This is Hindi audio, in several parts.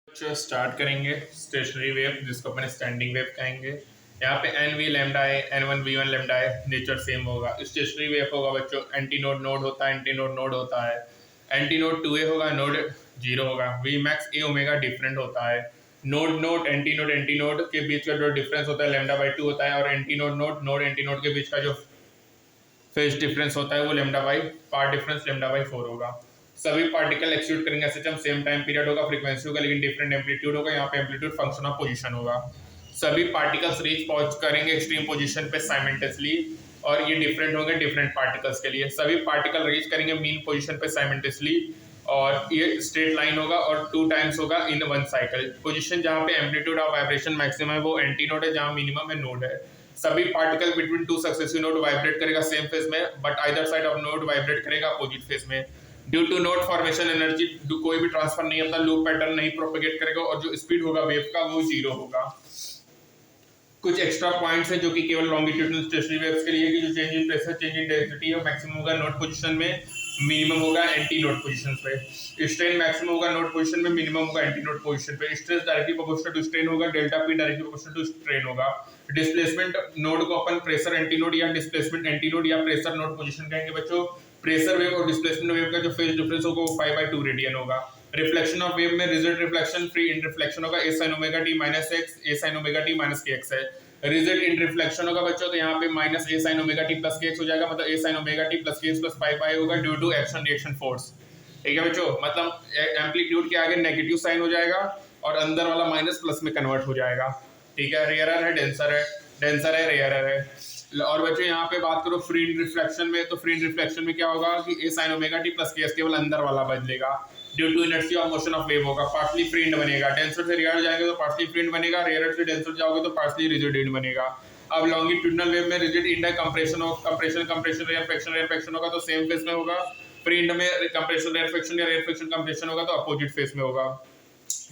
जो स्टार्ट करेंगे स्टेशनरी वेव जिसको अपने स्टैंडिंग वेव कहेंगे। यहाँ पे एन वी लेमडा है, N one V one lambda है, नेचर सेम होगा। स्टेशनरी वेव होगा बच्चों, एंटी नोड नोड होता है, एंटी नोड नोड होता है। एंटी नोड 2a होगा, नोड 0 होगा। V max A omega different होता है। नोड नोड एंटी नोड के बीच का जो डिफरेंस होता है लेमडा बाई 2 होता है, और anti node node node anti node के बीच का जो फेज डिफरेंस होता है वो lambda by path difference lambda by 4 होगा। सभी पार्टिकल एक्सिक्यूट करेंगे सिस्टम सेम टाइम पीरियड होगा, फ्रीक्वेंसी होगा, लेकिन डिफरेंट एम्पलीट्यूड होगा। यहाँ पे एम्पलीट्यूड फंक्शन ऑफ पोजीशन होगा। सभी पार्टिकल्स रीच पहुंच करेंगे एक्सट्रीम पोजीशन पे साइमल्टेनियसली, और ये डिफरेंट होंगे डिफरेंट पार्टिकल्स के लिए। सभी पार्टिकल रीच करेंगे मीन पोजीशन पे साइमल्टेनियसली, और ये स्ट्रेट लाइन होगा और 2 टाइम्स होगा इन वन साइकिल। पोजीशन जहाँ पे एम्पलीट्यूड ऑफ वाइब्रेशन मैक्सिमम है वो एंटी नोड है, जहाँ मिनिमम है नोड है। सभी particle between two successive node vibrate करेगा सेम फेज में, but either side of node vibrate करेगा अपोजिट फेज में। Due to node formation energy कोई भी ट्रांसफर नहीं होता, लूप पैटर्न नहीं प्रोपेगेट करेगा, और जो स्पीड होगा वेव का वो 0 होगा। कुछ एक्स्ट्रा पॉइंट्स है जो कि केवल लॉन्गिट्यूडनल स्टेशनरी वेव्स के लिए कि जो change in pressure change in density है मैक्सिमम होगा नोड पोजीशन में, मिनिमम होगा एंटी नोड पोजीशन पे। स्ट्रेन मैक्सिमम होगा नोड पोजीशन में, मिनिमम होगा एंटी नोड पोजीशन पे। Stress directly proportional to strain होगा, delta p directly proportional to strain होगा। डिस्प्लेसमेंट नोड को अपन प्रेशर एंटी नोड या डिस्प्लेसमेंट एंटी नोड या प्रेशर नोड पोजीशन कहेंगे बच्चों। प्रेशर वेव और डिस्प्लेसमेंट वेव का जो फेज डिफरेंस होगा वो 5/2 रेडियन होगा। रिफ्लेक्शन ऑफ वेव में result reflection free in reflection होगा, a sin omega t minus x, a sin omega t minus kx है। रिजल्ट इन रिफ्लेक्शन होगा बच्चों, तो यहाँ पे minus a sin omega t plus kx हो जाएगा, मतलब a sin omega t plus kx plus pi pi होगा due to action reaction force. ठीक है बच्चों, मतलब एम्पलीट्यूड के आगे नेगेटिव साइन हो जाएगा और अंदर वाला माइनस प्लस में कन्वर्ट हो जाएगा। ठीक है, रेयरर है डेंसर है, डेंसर है रेयरर है। और बच्चों यहाँ पे बात करो फ्री रिफ्लेक्शन में, तो फ्री रिफ्लेक्शन में क्या होगा कि a sin omega t plus kx केवल अंदर वाला बदलेगा due to inertia of motion of wave होगा। पार्टली फ्रीड बनेगा, डेंसर से रेयर जाएंगे तो पार्टली फ्रीड बनेगा, रेयर से डेंसर जाओगे तो पार्टली रिजिड इंड बनेगा। अब लॉन्गिट्यूडनल वेव में रिजिड इंड है, कंप्रेशन हो कंप्रेशन कंप्रेशन रेयर फ्रैक्शन होगा तो सेम फेज में होगा। फ्री इंड में कंप्रेशन रेयर फ्रैक्शन या रेयर फ्रैक्शन कंप्रेशन होगा तो अपोजिट फेज में होगा।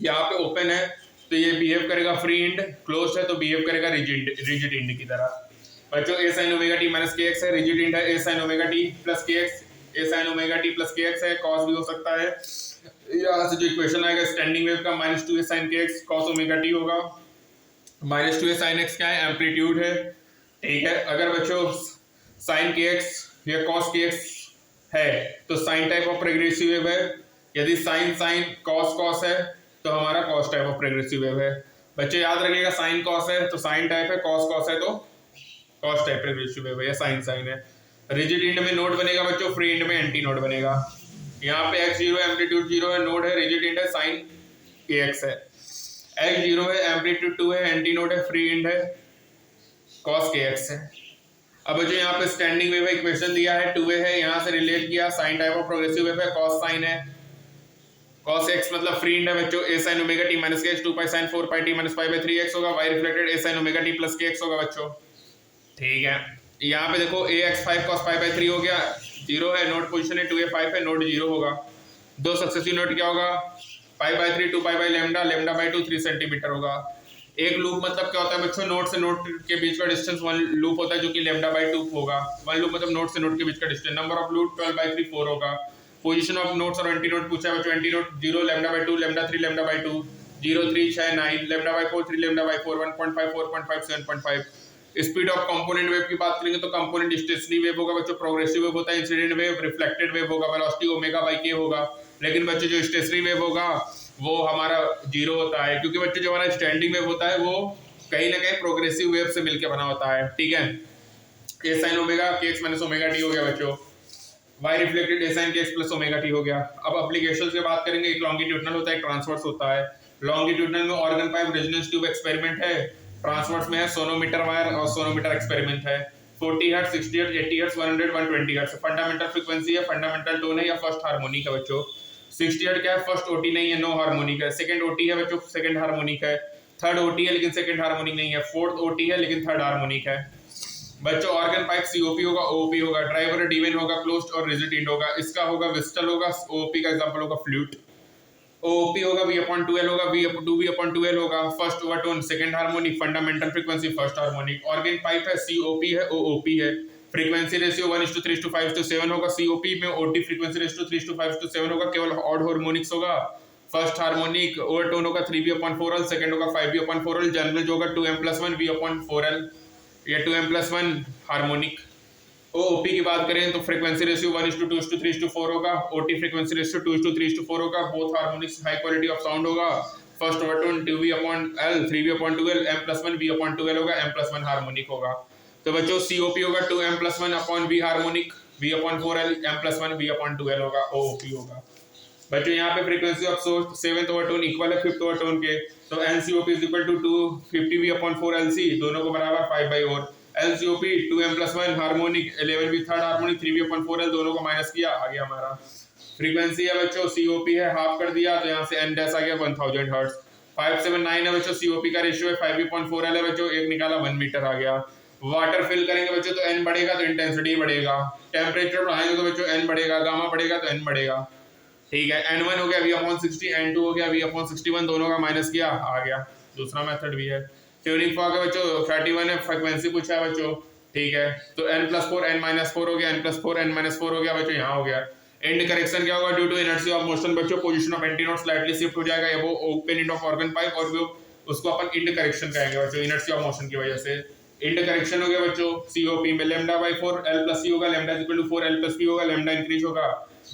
यहाँ पे ओपन है तो ये बिहेव करेगा फ्री इंड, क्लोज है तो बिहेव करेगा रिजिड इंड की तरह। बच्चों a sin omega t minus kx है, रिजिड इंड है a sin omega t plus kx, a sin omega t plus kx है, cos भी हो सकता है। यहाँ से जो इक्वेशन आएगा स्टैंडिंग वेव का minus 2a sin kx cos omega t होगा। माइनस 2a sin x क्या है, एम्पलीट्यूड है। ठीक है, अगर बच्चों sin kx या cos kx है तो sine type of progressive wave है, यदि साइन साइन cos cos है तो हमारा cos type of progressive wave है। बच्चे याद रखिएगा, साइन cos है तो साइन टाइप है, cos cos है तो cos टाइप प्रोग्रेसिव वेव है या साइन साइन है। रिजिड इंड में नोड बनेगा बच्चों, फ्री इंड में एंटी नोड बनेगा। यहाँ पे x0 एम्पलीट्यूड 0 है, नोड है, रिजिड इंड है, साइन kx है। x0 है, एम्पलीट्यूड 2 है, एंटी नोड है, फ्री इंड है, cos kx है। अब जो यहाँ पे स्टैंडिंग वेव है, इक्वेशन दिया है 2a है, यहाँ से रिलेट किया, sine type of progressive wave है, cos साइन है, cos x मतलब फ्री इंड है बच्चों, a sin omega t minus kx 2 pi sin 4 pi t minus pi by 3x होगा, y reflected a sin omega t plus kx होगा बच्चों। ठीक है, यहाँ पे देखो ax 5 cos pi by 3 हो गया, 0 है, नोड पोजीशन है, 2a 5 है, नोड 0 होगा। दो सक्सेसिव नोड क्या होगा, pi by 3 2 pi by lambda, lambda by 2 3 centimetre होगा। एक लूप मतलब क्या होता है बच्चों, नोड से नोड के बीच का डिस्टेंस वन लूप होता है जो कि लैम्डा by 2 होगा। वन लूप मतलब नोड से नोड के बीच का distance. Number of loop 12 by 3 4 होगा। पोजीशन ऑफ नोड्स और एंटी नोड पूछा है बच्चों, anti node 0 lambda by 2 lambda 3 lambda by 2, 0 3 6 9 lambda by 4 3 lambda by 4 1.5 4.5 7.5। Speed of component wave की बात करेंगे तो कंपोनेंट स्टेशनरी वेव होगा बच्चों, प्रोग्रेसिव वेव होता है, इंसिडेंट वेव रिफ्लेक्टेड वेव होगा, वेलोसिटी ओमेगा बाई के होगा। लेकिन बच्चों जो स्टेशनरी वेव होगा वो हमारा 0 होता है, क्योंकि बच्चों जो हमारा स्टैंडिंग वेव होता है वो कहीं ना कहीं प्रोग्रेसिव वेव से मिलकर बना होता है। ठीक है, a sin omega kx minus omega t हो गया बच्चों, y reflected a sin kx plus omega t हो गया। अब एप्लीकेशंस की बात करेंगे, एक लॉन्गिट्यूडनल होता है, एक ट्रांसवर्स होता है। लॉन्गिट्यूडनल में organ pipe resonance tube experiment है, ट्रांसवर्स में है सोनोमीटर वायर और सोनोमीटर एक्सपेरिमेंट है। 40 hertz 60 hertz 80 hertz 100 120 hertz fundamental frequency है, फंडामेंटल टोन है या फर्स्ट हार्मोनिक है बच्चों। 60 हर्ट्ज क्या है, फर्स्ट ओटी नहीं है, नो हार्मोनिक है। सेकंड ओटी है बच्चों, सेकंड हार्मोनिक है। थर्ड ओटी है लेकिन सेकंड हार्मोनिक नहीं है। फोर्थ ओटी है लेकिन थर्ड हार्मोनिक है बच्चों। ऑर्गन पाइप सीओपी होगा, ओपी होगा, ड्राइवर डिवेन होगा, क्लोज्ड और रिजिड इंड होगा। इसका होगा विस्टल होगा, ओपी का एग्जांपल होगा फ्लूट। ओपी होगा v/2l होगा, v/2l होगा, first overtone second harmonic, fundamental frequency first harmonic. Organ pipe है, सीओपी है, ओओपी है। फ्रीक्वेंसी रेशियो 1:3:5:7 होगा, सीओपी में ओटी फ्रीक्वेंसी रेशियो 3:5:7 होगा, केवल ऑड हार्मोनिक्स होगा। फर्स्ट हार्मोनिक ओवरटोन होगा 3v/4l, सेकंड होगा 5v/4l, जनरल जो होगा 2m+1v/4l या 2m+1 हार्मोनिक। ओपी की बात करें तो फ्रीक्वेंसी रेशियो 1:2:3:4 होगा, ओटी फ्रीक्वेंसी रेशियो 2:3:4 होगा, both harmonics high quality of sound होगा। First overtone 2v/L, 3v/2l, m+1 v/2l होगा, m+1 हार्मोनिक होगा। तो बच्चों सीओपी होगा 2m+1/v harmonic v/4l, m+1 v/2l होगा, ओपी होगा। बच्चों यहाँ पे frequency of source 7th overtone equal है 5th ओवरटोन के, तो एनसीओपी इज इक्वल टू 250v/4lc, दोनों को बराबर 5/4। एलसीओपी 2m+1 harmonic 11v third harmonic 3v/4l, दोनों को माइनस किया, आ गया हमारा। फ्रीक्वेंसी है बच्चों सीओपी है हाफ कर दिया, तो यहाँ से एन डैश आ गया 1000 हर्ट्ज। 579 है बच्चों सीओपी का रेशियो है, 5v/4l है बच्चों, एक निकाला 1 मीटर आ गया। वाटर फिल करेंगे बच्चों तो एन बढ़ेगा तो इंटेंसिटी बढ़ेगा, टेम्परेचर बढ़ाएंगे तो बच्चों एन बढ़ेगा, गामा बढ़ेगा तो एन बढ़ेगा। ठीक है, n1 हो गया v/60, n2 हो गया v/61, दोनों का माइनस किया, आ गया। दूसरा मेथड भी है। ट्यूनिंग फॉर्क है बच्चों 31 है, फ्रीक्वेंसी पूछा है बच्चों। ठीक है, तो n+4 n-4 हो गया, n+4 n-4 हो गया बच्चों, यहाँ हो गया। एंड करेक्शन क्या होगा, due to inertia of motion बच्चों, position of antinode slightly shift हो जाएगा, वो open end of organ pipe, और वो उसको अपन इंड करेक्शन कहेंगे बच्चों, इनर्शिया ऑफ मोशन की वजह से। इंड करेक्शन हो गया बच्चों सीओपी में λ/4 l+c होगा, λ=4 l+p होगा, लैम्डा इंक्रीज होगा,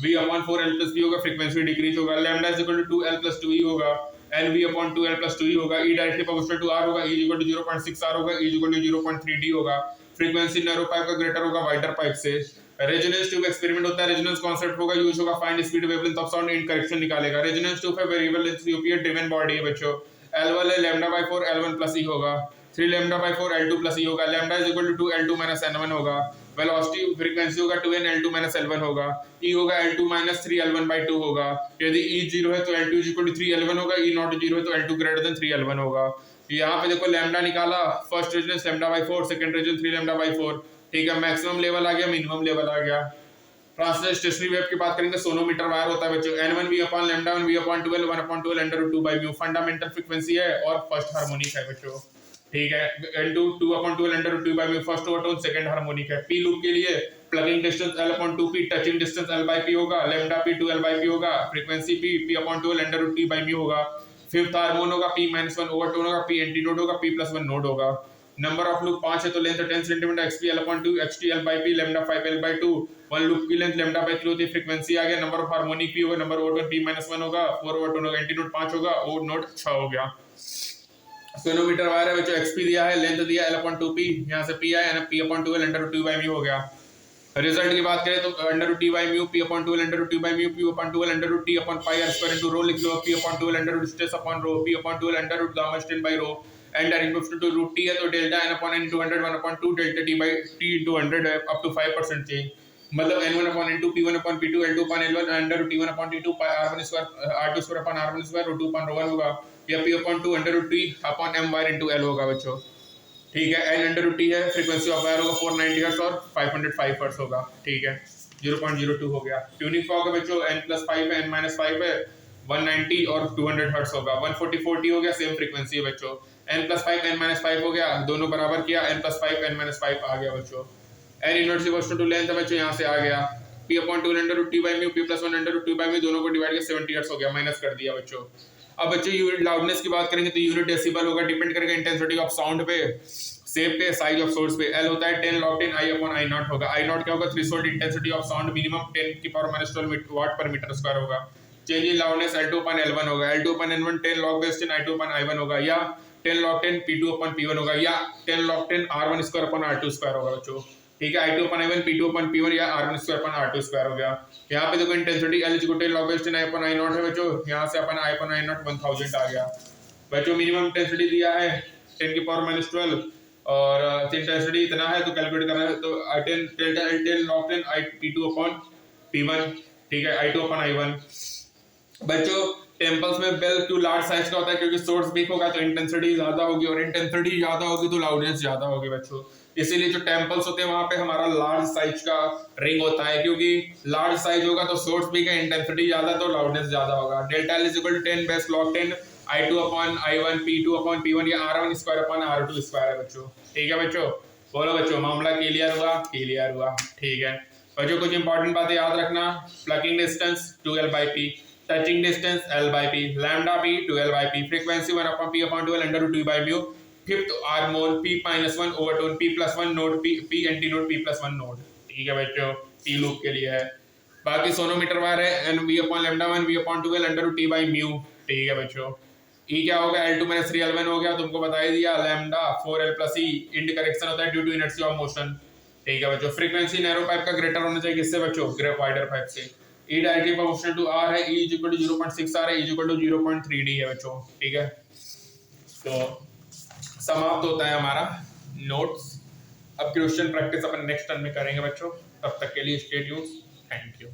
v/4 l+p होगा, फ्रीक्वेंसी डिक्रीज होगा, λ=2 l+2e होगा, n v/2 l+2e होगा, e directly proportional to r होगा, e 0.6 r होगा, e 0.3 d होगा। फ्रीक्वेंसी नैरो पाइप का ग्रेटर होगा वाइडर पाइप से। रेजोनेंस ट्यूब एक्सपेरिमेंट होता है, रेजोनेंस कांसेप्ट होगा, यूज होगा, find speed wavelength of sound, end correction निकालेगा। रेजोनेंस ट्यूब है वेरिएबल लेंथ सीओपी है, ड्रिवन बॉडी है बच्चों, L1 है λ/4 L1+e होगा, 3 λ/4 L2+e होगा, λ=2 L2 - N1 होगा। वेलोसिटी फ्रीक्वेंसी होगा 2n L2 - L1 होगा, e होगा L2 - 3 L1/2 होगा। यदि e 0 है तो L2 = 3 L1 होगा, e नॉट 0 है तो L2 > 3 L1 होगा। यहाँ पे देखो लैम्डा निकाला, फर्स्ट रेजोनेंस λ/4, सेकंड रेजोनेंस 3 λ/4। ठीक है, मैक्सिमम लेवल आ गया, मिनिमम लेवल आ गया। ट्रांसलेट स्टेशनरी वेव की बात करेंगे, सोनोमीटर वायर होता है बच्चों, n1 v/λ1 v/12 1/12 √2/μ fundamental frequency है और फर्स्ट हार्मोनिक है बच्चों। ठीक है, n2 2/12 √2/μ first overtone, second harmonic है। p लूप के लिए plugging distance l/2p, touching distance l/p होगा, λp 2l/p होगा, फ्रीक्वेंसी p/12 √t/μ होगा। फिफ्थ हार्मोन होगा p-1 ओवरटोन होगा, p एंटीनोड होगा, p+1 नोड होगा। नंबर ऑफ लूप 5 है तो length 10 centimetre, xp l/2 xt l/p λ 5 l/2, one loop की लेंथ λ/3 होती है। फ्रीक्वेंसी आ गया, नंबर ऑफ हार्मोनिक p होगा, नंबर ओवरटोन p-1 होगा, 4 ओवरटोन होगा, एंटीनोड 5 होगा, और नोड 6 हो गया। सोनोमीटर वायर है बच्चों, xp दिया है, लेंथ दिया l/2p, यहां से p आया ना, p/12 √2/μ हो गया। रिजल्ट की बात करें तो √t/μ p/12 √2/μ p/12 √t/πr² into ρ लिख लो, p/12 √stress upon ρ, p/12 √gamma strain by ρ, and direct to √t है तो delta n/n/100 1/2 delta t by t into 100 है, अप टू 5% चेंज, मतलब n1/n2 p1/p2 l2/l1 √t1/t2 r1² r2² r1² √2/1 होगा, या p/2 √t/m wire into l होगा बच्चों। ठीक है, n/t है, फ्रीक्वेंसी ऑफ वायर होगा 490 हर्ट्ज और 505 हर्ट्ज होगा। ठीक है, 0.02 हो गया। ट्यूनिंग फॉर्क है बच्चों, n+5 है, n-5 है, 190 और 200 हर्ट्ज होगा। 140 हो गया, सेम फ्रीक्वेंसी है बच्चों। n+5 n-5 हो गया, दोनों बराबर किया, n+5 n-5 आ गया बच्चों। n inverse equal to length है बच्चों, यहाँ से आ गया p/2 √t/μ p+1 √2/μ, दोनों को डिवाइड किया 70 हर्ट्ज हो गया, माइनस कर दिया बच्चों। अब बच्चों यूनिट लाउडनेस की बात करेंगे तो यूनिट डेसिबल होगा, डिपेंड करेगा इंटेंसिटी ऑफ साउंड पे, शेप पे, साइज ऑफ सोर्स पे। एल होता है 10 log 10 I/I0 होगा। I0 क्या होगा, threshold intensity of sound, minimum 10⁻⁻12 वाट पर मीटर स्क्वायर होगा। चेंज इन लाउडनेस L2/L1 होगा, L2/L1 10 log base 10 I2/I1 होगा, या 10 log 10 P2/P1 होगा, या 10 log 10 R1²/R2² होगा बच्चों। ठीक है, I2/I1 P2/P1 या R1²/R2² हो गया। यहाँ पे देखो intensity L = 10 log base 10 I/I0 है बच्चों, यहाँ से अपन I/I0 1000 आ गया बच्चों। मिनिमम इंटेंसिटी दिया है 10⁻⁻12 और इंटेंसिटी इतना है तो कैलकुलेट करना है, तो 10 log 10 P2/P1, ठीक है, I2/I1। बच्चों टेम्पल्स में बेल क्यों लार्ज साइज का होता है, क्योंकि सोर्स बिग होगा तो इंटेंसिटी ज्यादा होगी, और इंटेंसिटी ज्यादा होगी तो लाउडनेस ज्यादा होगी बच्चों। इसीलिए जो टेम्पल्स होते हैं वहां पे हमारा लार्ज साइज का रिंग होता है, क्योंकि लार्ज साइज होगा तो सोर्स बिग है, इंटेंसिटी ज्यादा तो लाउडनेस ज्यादा होगा। Delta L = 10 base log 10 I2/I1 P2/P1 या R1²/R2² है बच्चों। ठीक है बच्चों, बोलो बच्चों, मामला क्लियर हुआ? क्लियर हुआ। ठीक है बच्चों, कुछ इंपॉर्टेंट बातें याद रखना। Plugging distance 2l/p, touching distance L by P, lambda P 2L by P, frequency 1 upon P upon 12 under root 2 by mu, fifth hormone P minus 1 overtone P plus 1 node P anti node P plus 1 node. ठीक है बच्चों, P लूप के लिए है। बाकी सोनोमीटर वार है N V upon lambda 1 V upon 12 under root T by mu। ठीक है बच्चों, E क्या होगा L2 minus 3L1 हो गया, तुमको बता ही दिया। Lambda 4L plus E end correction होता है due to inertia of motion. ठीक है बच्चों, फ्रीक्वेंसी नैरो पाइप का ग्रेटर होना चाहिए किससे बच्चों, वाइडर पाइप से। E directly proportional to R है, E इक्वल टू 0.6 R है, E इक्वल टू 0.3 D है बच्चों। ठीक है, तो समाप्त होता है हमारा नोट्स। अब क्वेश्चन प्रैक्टिस अपन नेक्स्ट टर्म में करेंगे बच्चों, तब तक के लिए स्टे ट्यून्ड। Thank you.